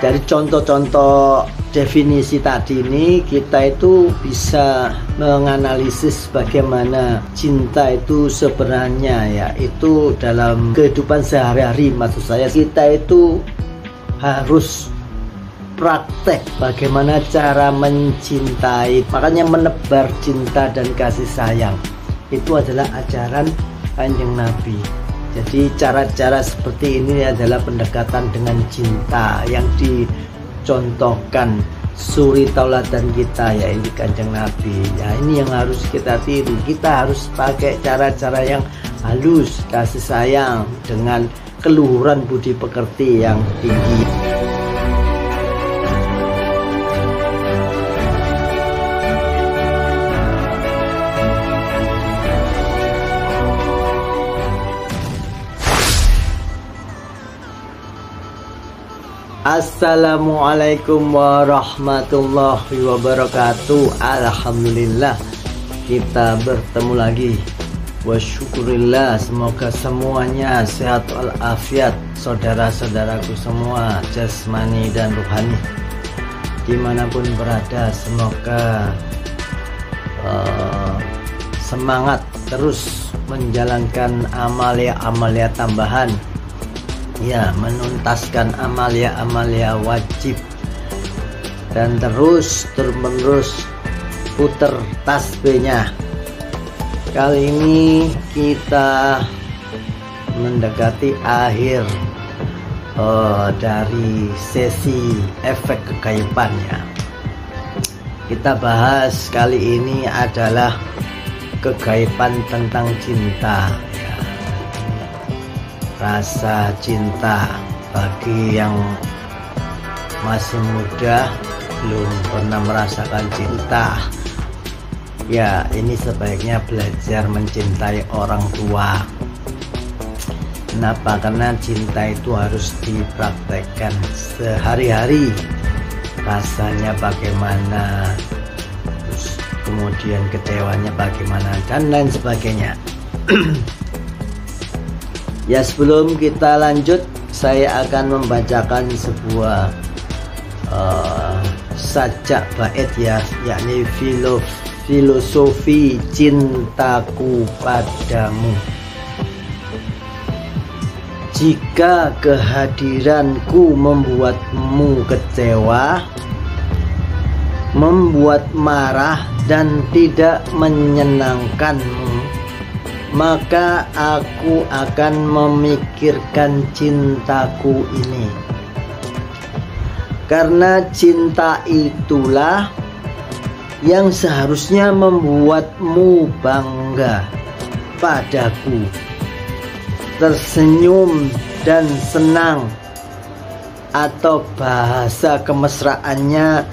Dari contoh-contoh definisi tadi ini, kita itu bisa menganalisis bagaimana cinta itu sebenarnya, yaitu dalam kehidupan sehari-hari. Maksud saya, kita itu harus praktek bagaimana cara mencintai. Makanya menebar cinta dan kasih sayang itu adalah ajaran Kanjeng Nabi. Jadi cara-cara seperti ini adalah pendekatan dengan cinta yang dicontohkan suri tauladan kita, yaitu Kanjeng Nabi. Ya, ini yang harus kita tiru. Kita harus pakai cara-cara yang halus, kasih sayang dengan keluhuran budi pekerti yang tinggi. Assalamualaikum warahmatullahi wabarakatuh. Alhamdulillah kita bertemu lagi. Wa syukurillah, semoga semuanya sehat walafiat, saudara-saudaraku semua, jasmani dan rohani, dimanapun berada. Semoga semangat terus menjalankan amalia-amalia tambahan, ya, menuntaskan amalia-amalia wajib, dan terus-menerus puter tasbihnya. Kali ini kita mendekati akhir dari sesi efek kegaibannya. Kita bahas kali ini adalah kegaiban tentang cinta. Rasa cinta bagi yang masih muda, belum pernah merasakan cinta, ya, ini sebaiknya belajar mencintai orang tua. Kenapa? Karena cinta itu harus dipraktekkan sehari-hari. Rasanya bagaimana, terus kemudian kecewanya bagaimana, dan lain sebagainya. Ya, sebelum kita lanjut, saya akan membacakan sebuah sajak bait, ya, yakni filosofi cintaku padamu. Jika kehadiranku membuatmu kecewa, membuat marah dan tidak menyenangkanmu, maka aku akan memikirkan cintaku ini. Karena cinta itulah yang seharusnya membuatmu bangga padaku, tersenyum dan senang, atau bahasa kemesraannya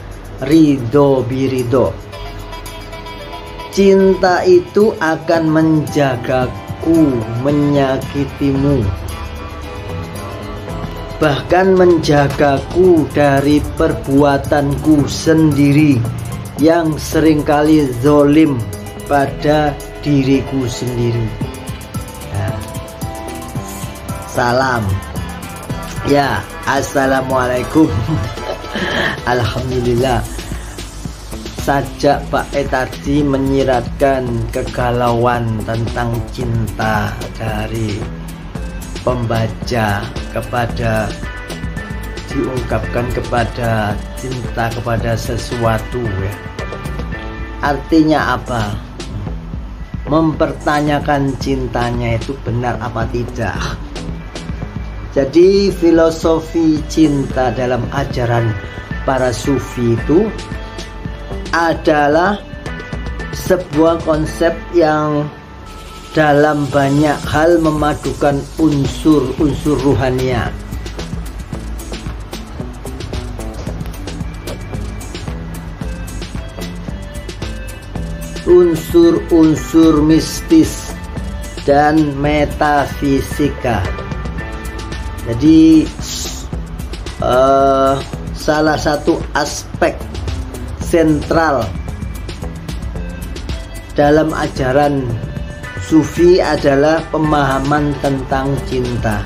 ridho birido. Cinta itu akan menjagaku, menyakitimu, bahkan menjagaku dari perbuatanku sendiri yang seringkali zolim pada diriku sendiri. Nah, salam. Ya, assalamualaikum. Alhamdulillah. Sajak bait tadi menyiratkan kegalauan tentang cinta dari pembaca kepada, diungkapkan kepada cinta kepada sesuatu, ya. Artinya apa? Mempertanyakan cintanya itu benar apa tidak. Jadi filosofi cinta dalam ajaran para sufi itu adalah sebuah konsep yang dalam banyak hal memadukan unsur-unsur ruhania. Unsur-unsur mistis dan metafisika. Jadi salah satu aspek sentral dalam ajaran Sufi adalah pemahaman tentang cinta.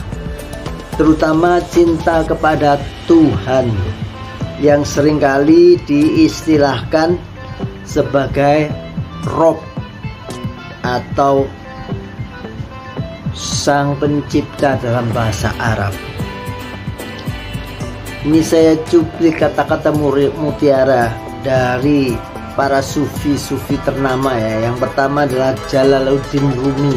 terutama cinta kepada Tuhan yang seringkali diistilahkan sebagai Rob atau Sang Pencipta dalam bahasa Arab. Ini saya cuplik kata-kata mutiara dari para sufi-sufi ternama ya. Yang pertama adalah Jalaluddin Rumi.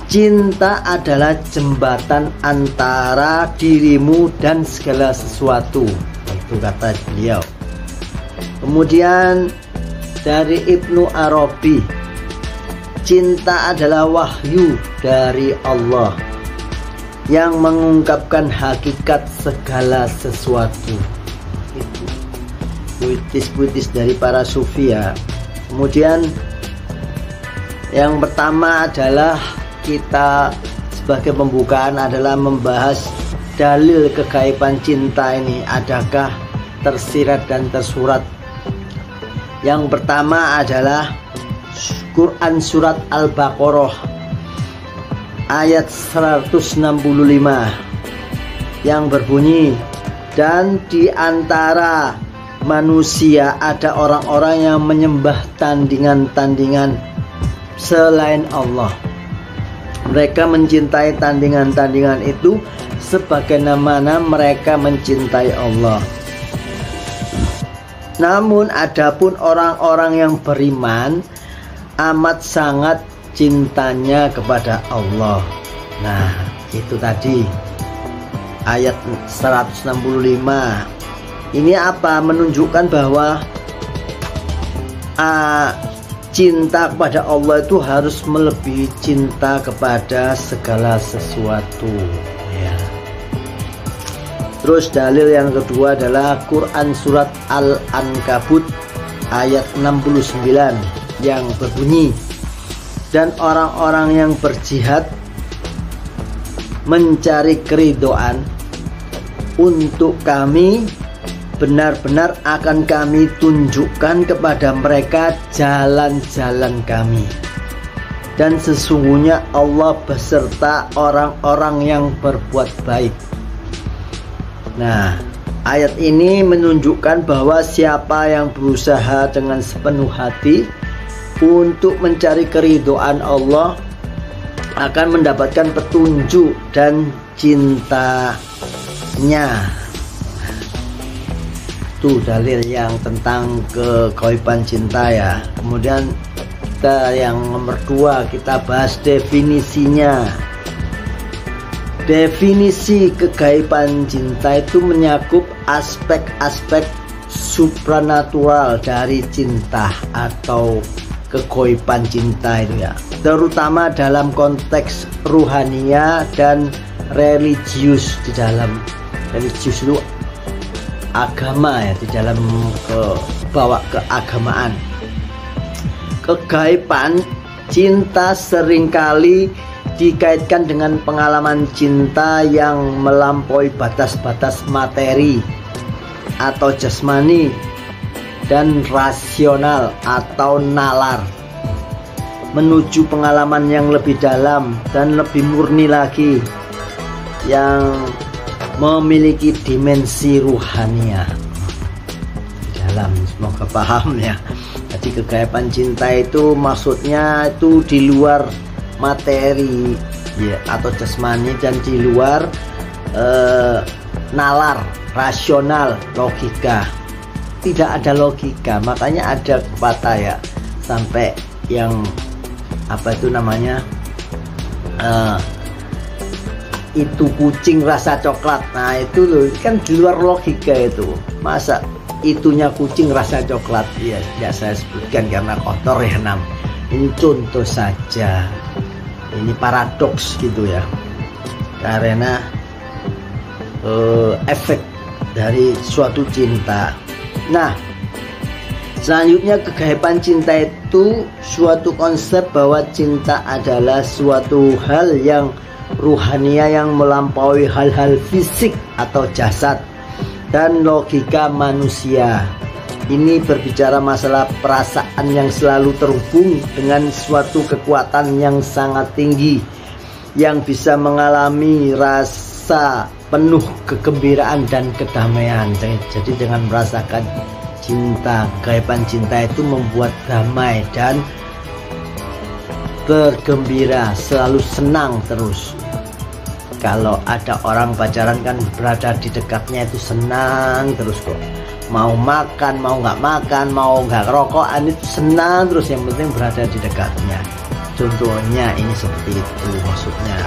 Cinta adalah jembatan antara dirimu dan segala sesuatu, itu kata beliau. Kemudian dari Ibnu Arabi, cinta adalah wahyu dari Allah yang mengungkapkan hakikat segala sesuatu. Itu puitis-puitis dari para sufi ya. Kemudian yang pertama adalah kita sebagai pembukaan adalah membahas dalil kegaiban cinta ini, adakah tersirat dan tersurat. Yang pertama adalah Quran surat Al-Baqarah ayat 165 yang berbunyi, dan di antara manusia ada orang-orang yang menyembah tandingan-tandingan selain Allah. Mereka mencintai tandingan-tandingan itu sebagaimana mereka mencintai Allah. Namun adapun orang-orang yang beriman amat sangat cintanya kepada Allah. Nah, itu tadi ayat 165. Ini apa? Menunjukkan bahwa cinta kepada Allah itu harus melebihi cinta kepada segala sesuatu ya. Terus dalil yang kedua adalah Quran surat Al-Ankabut ayat 69 yang berbunyi, dan orang-orang yang berjihad mencari keridhaan untuk kami, benar-benar akan kami tunjukkan kepada mereka jalan-jalan kami, dan sesungguhnya Allah beserta orang-orang yang berbuat baik. Nah, ayat ini menunjukkan bahwa siapa yang berusaha dengan sepenuh hati untuk mencari keridhaan Allah akan mendapatkan petunjuk dan cintanya. Itu dalil yang tentang kegaiban cinta ya. Kemudian kita yang nomor 2, kita bahas definisinya. Definisi kegaiban cinta itu menyakup aspek-aspek supranatural dari cinta atau kegaiban cinta itu ya, terutama dalam konteks ruhania dan religius. Di dalam religius itu agama ya, di dalam bawa keagamaan. Kegaiban cinta seringkali dikaitkan dengan pengalaman cinta yang melampaui batas-batas materi atau jasmani dan rasional atau nalar, menuju pengalaman yang lebih dalam dan lebih murni lagi yang memiliki dimensi ruhania dalam. Semoga paham ya. Jadi kegaiban cinta itu maksudnya itu di luar materi ya, atau jasmani, dan di luar nalar, rasional, logika. Tidak ada logika, makanya ada pepatah ya, sampai yang apa itu namanya, itu kucing rasa coklat. Nah itu loh, kan di luar logika itu. Masa itunya kucing rasa coklat? Ya, tidak saya sebutkan karena kotor ya nam. Ini contoh saja. Ini paradoks gitu ya, karena efek dari suatu cinta. Nah, selanjutnya kegaiban cinta itu suatu konsep bahwa cinta adalah suatu hal yang ruhania yang melampaui hal-hal fisik atau jasad dan logika manusia. Ini berbicara masalah perasaan yang selalu terhubung dengan suatu kekuatan yang sangat tinggi yang bisa mengalami rasa penuh kegembiraan dan kedamaian. Jadi dengan merasakan cinta, keajaiban cinta itu membuat damai dan bergembira, selalu senang terus. Kalau ada orang pacaran kan berada di dekatnya itu senang terus kok. Mau makan, mau nggak makan, mau nggak rokokan itu senang terus, yang penting berada di dekatnya. Contohnya ini seperti itu maksudnya.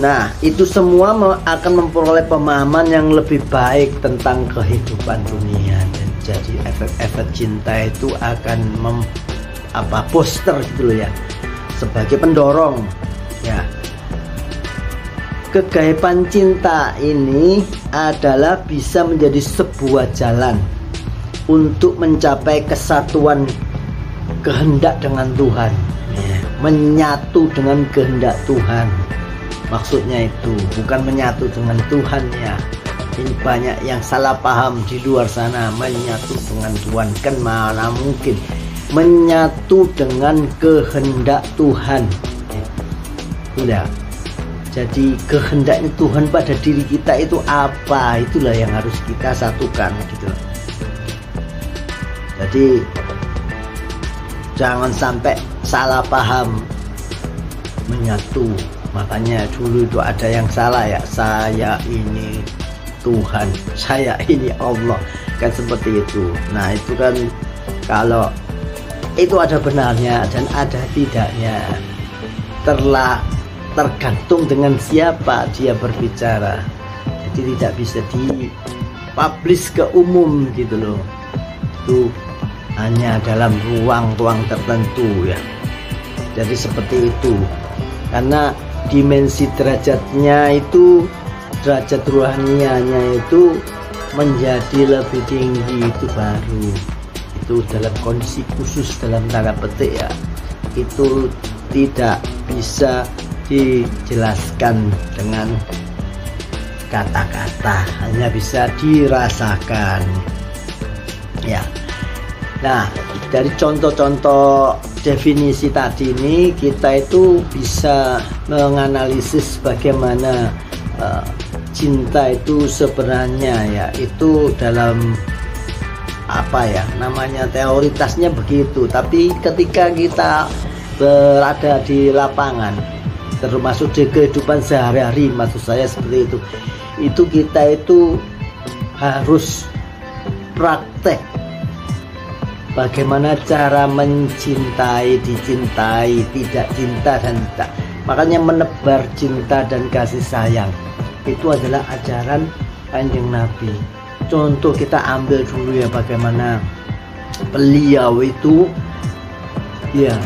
Nah, itu semua akan memperoleh pemahaman yang lebih baik tentang kehidupan dunia. Dan jadi efek-efek cinta itu akan booster gitu loh ya, sebagai pendorong ya. Keajaiban cinta ini adalah bisa menjadi sebuah jalan untuk mencapai kesatuan kehendak dengan Tuhan ya. Menyatu dengan kehendak Tuhan, maksudnya itu bukan menyatu dengan Tuhan ya. Ini banyak yang salah paham di luar sana. Menyatu dengan Tuhan kan mana mungkin. Menyatu dengan kehendak Tuhan ya. Jadi kehendaknya Tuhan pada diri kita itu apa, itulah yang harus kita satukan gitu. Jadi jangan sampai salah paham menyatu. Makanya dulu itu ada yang salah ya, saya ini Tuhan, saya ini Allah, kan seperti itu. Nah itu kan kalau itu ada benarnya dan ada tidaknya, tergantung dengan siapa dia berbicara. Jadi tidak bisa dipublish ke umum gitu loh. Itu hanya dalam ruang-ruang tertentu ya. Jadi seperti itu. Karena dimensi derajatnya itu, derajat rohanianya itu menjadi lebih tinggi, itu baru. Itu dalam kondisi khusus dalam tanda petik ya. Itu tidak bisa dijelaskan dengan kata-kata, hanya bisa dirasakan ya. Nah, dari contoh-contoh definisi tadi ini kita itu bisa menganalisis bagaimana cinta itu sebenarnya ya, itu dalam apa ya namanya, teoritasnya begitu, tapi ketika kita berada di lapangan, termasuk di kehidupan sehari-hari, maksud saya seperti itu kita itu harus praktek bagaimana cara mencintai, dicintai, tidak cinta dan tak. Makanya menebar cinta dan kasih sayang itu adalah ajaran Kanjeng Nabi. Contoh kita ambil dulu ya, bagaimana beliau itu ya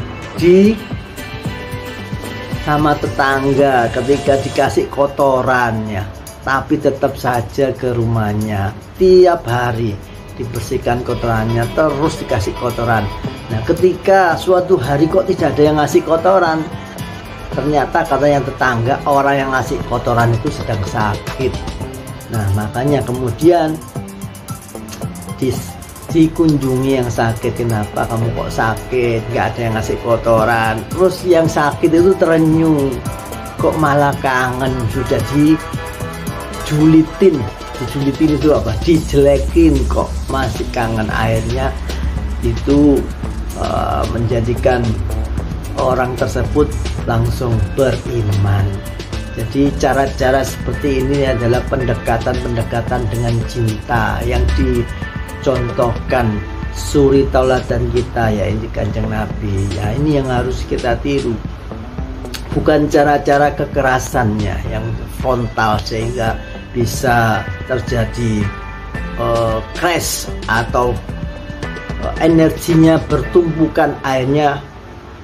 sama tetangga ketika dikasih kotorannya, tapi tetap saja ke rumahnya tiap hari dibersihkan kotorannya, terus dikasih kotoran. Nah ketika suatu hari kok tidak ada yang ngasih kotoran, ternyata katanya tetangga orang yang ngasih kotoran itu sedang sakit. Nah makanya kemudian dikunjungi yang sakit. Kenapa kamu kok sakit? Gak ada yang ngasih kotoran. Terus yang sakit itu terenyuh, kok malah kangen. Sudah dijulitin itu apa? Dijelekin kok masih kangen. Akhirnya itu menjadikan orang tersebut langsung beriman. Jadi cara-cara seperti ini adalah pendekatan dengan cinta yang dicontohkan suri tauladan kita, ya ini Kanjeng Nabi. Ya ini yang harus kita tiru, bukan cara-cara kekerasannya yang frontal sehingga bisa terjadi crash atau energinya bertumpukan, akhirnya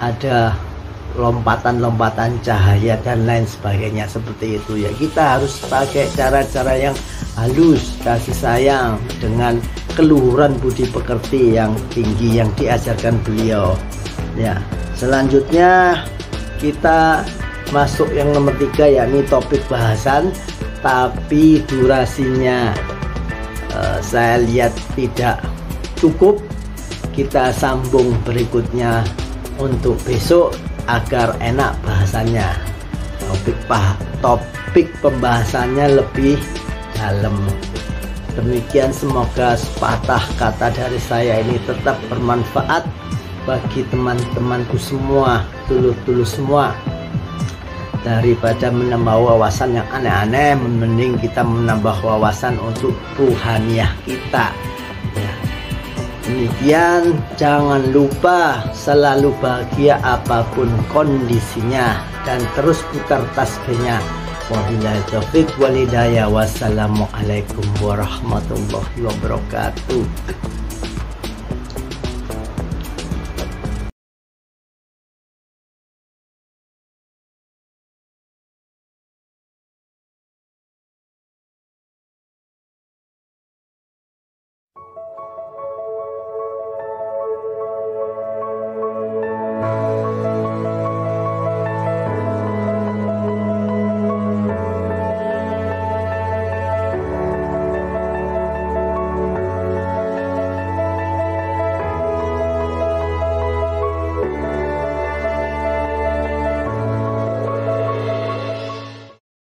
ada lompatan-lompatan cahaya dan lain sebagainya seperti itu ya. Kita harus pakai cara-cara yang halus, kasih sayang dengan keluhuran budi pekerti yang tinggi yang diajarkan beliau ya. Selanjutnya kita masuk yang nomor 3, yakni topik bahasan, tapi durasinya saya lihat tidak cukup. Kita sambung berikutnya untuk besok agar enak bahasanya. Topik pembahasannya lebih dalam. Demikian, semoga sepatah kata dari saya ini tetap bermanfaat bagi teman-temanku semua, dulur-dulur semua. Daripada menambah wawasan yang aneh-aneh, mending kita menambah wawasan untuk ruhaniah kita ya. Demikian, jangan lupa selalu bahagia apapun kondisinya dan terus putar tasbihnya. Wabillahi taufiq wal hidayah. Wassalamualaikum warahmatullahi wabarakatuh.